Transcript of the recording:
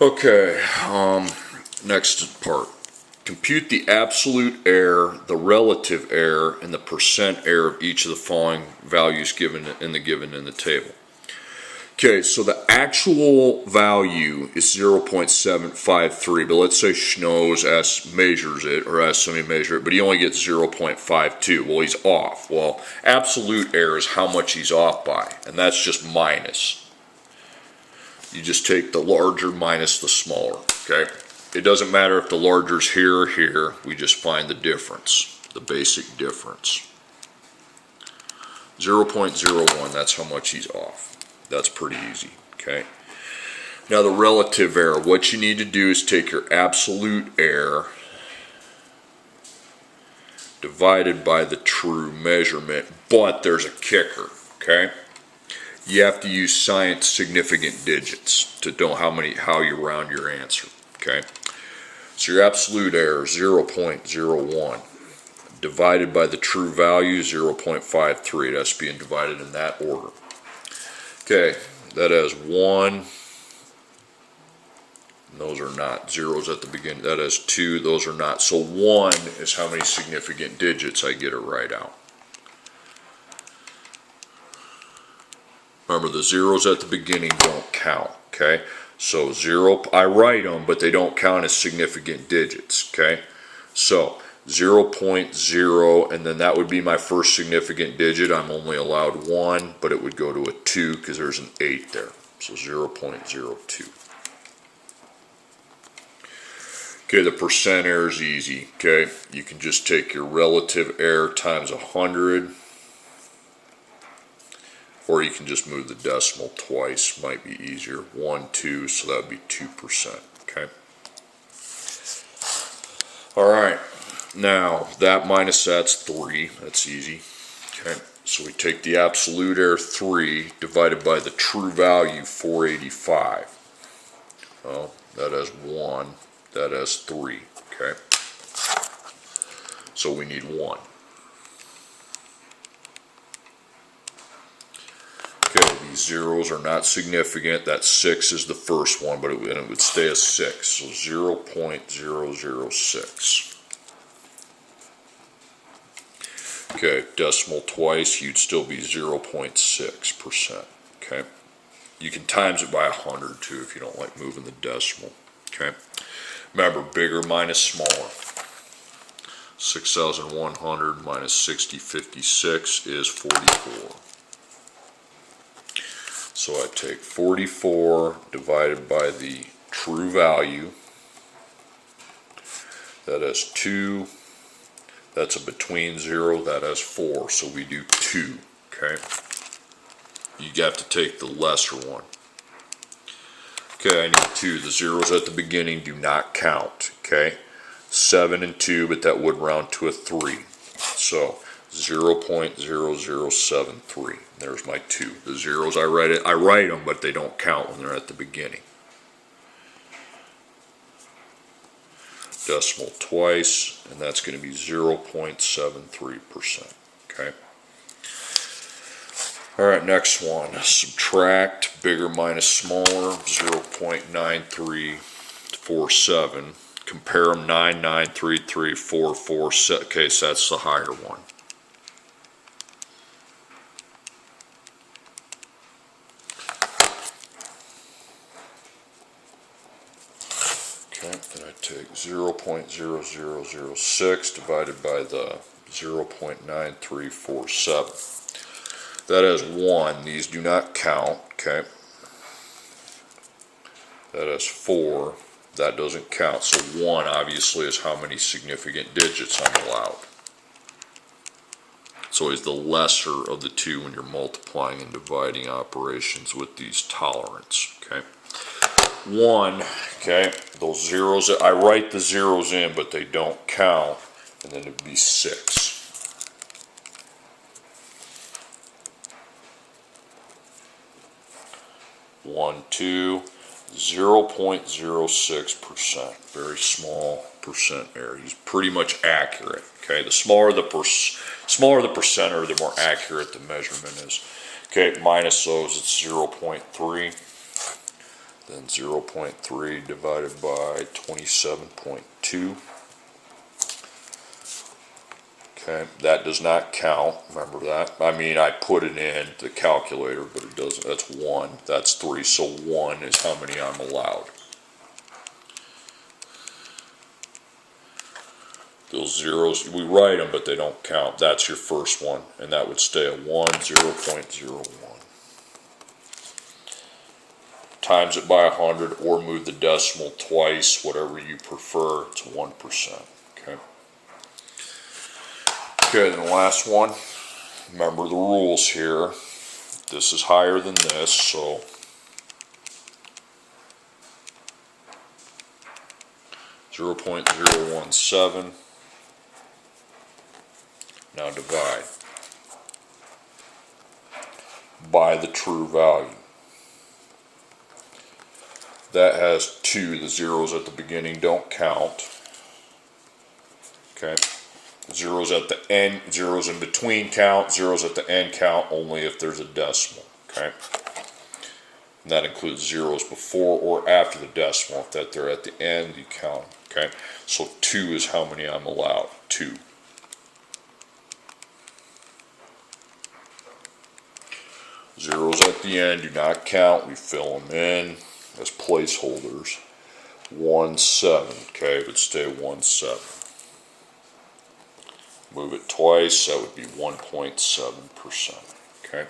Okay, next part. Compute the absolute error, the relative error, and the percent error of each of the following values given in the table. Okay, so the actual value is 0.753, but let's say Schnoz measures it, or asks somebody to measure it, but he only gets 0.52. Well, he's off. Well, absolute error is how much he's off by, and that's just minus. You just take the larger minus the smaller, okay? It doesn't matter if the larger is here or here, we just find the difference, the basic difference. 0.01, that's how much he's off. That's pretty easy, okay? Now the relative error, what you need to do is take your absolute error divided by the true measurement, but there's a kicker, okay? You have to use science significant digits to know how you round your answer, okay? So your absolute error is 0.01 divided by the true value 0.53. That's being divided in that order. Okay, that has 1, and those are not. Zeros at the beginning. That has 2, those are not. So 1 is how many significant digits I get to write out. Remember, the zeros at the beginning don't count, okay? So 0, I write them, but they don't count as significant digits, okay? So 0.0, and then that would be my first significant digit. I'm only allowed 1, but it would go to a 2 because there's an 8 there. So 0.02. Okay, the percent error is easy, okay? You can just take your relative error times 100. Or you can just move the decimal twice, might be easier. 1, 2, so that would be 2%, okay? All right, now that minus that's 3, that's easy, okay? So we take the absolute error 3 divided by the true value 485. Well, that has 1, that has 3, okay? So we need 1. Okay, these zeros are not significant. That 6 is the first one, but it would stay as 6. So 0.006. Okay, decimal twice, you'd still be 0.6%. Okay, you can times it by 100 too if you don't like moving the decimal. Okay, remember, bigger minus smaller. 6,100 minus 6056 is 44. So I take 44 divided by the true value. That has 2. That's a between 0. That has 4. So we do 2. Okay. You have to take the lesser one. Okay, I need 2. The zeros at the beginning do not count. Okay. 7 and 2, but that would round to a 3. So 0.0073. There's my 2. The zeros I write them, but they don't count when they're at the beginning. Decimal twice, and that's going to be 0.73%. Okay. All right, next one. Subtract bigger minus smaller, 0.9347. Compare them 9, 9, 3, 3, 4, 4, 6. Okay, so that's the higher one. Okay, then I take 0.0006 divided by the 0.9347. That has 1. These do not count, okay? That has 4. That doesn't count. So 1 obviously is how many significant digits I'm allowed. It's always the lesser of the two when you're multiplying and dividing operations with these tolerance, okay? 1, okay, those zeros, I write the zeros in, but they don't count, and then it'd be 6. One, 2, 0.06%, very small percent error. He's pretty much accurate. Okay, the smaller the percenter, the more accurate the measurement is. Okay, minus those, it's 0.3. Then and 0.3 divided by 27.2. Okay, that does not count, remember that. I mean, I put it in the calculator, but it doesn't. That's 1, that's 3, so 1 is how many I'm allowed. Those zeros, we write them, but they don't count. That's your first one, and that would stay at 1, 0.01. Times it by 100, or move the decimal twice, whatever you prefer. It's 1%. Okay. Okay, then the last one. Remember the rules here. This is higher than this, so .017. Now divide by the true value. That has 2. The zeros at the beginning don't count. Okay. Zeros at the end, zeros in between count, zeros at the end count only if there's a decimal. Okay. And that includes zeros before or after the decimal. If they're at the end, you count them. Okay. So 2 is how many I'm allowed. 2. Zeros at the end do not count. We fill them in as placeholders. 1.7. Okay, it would stay 1.7. Move it twice, that would be 1.7%. Okay.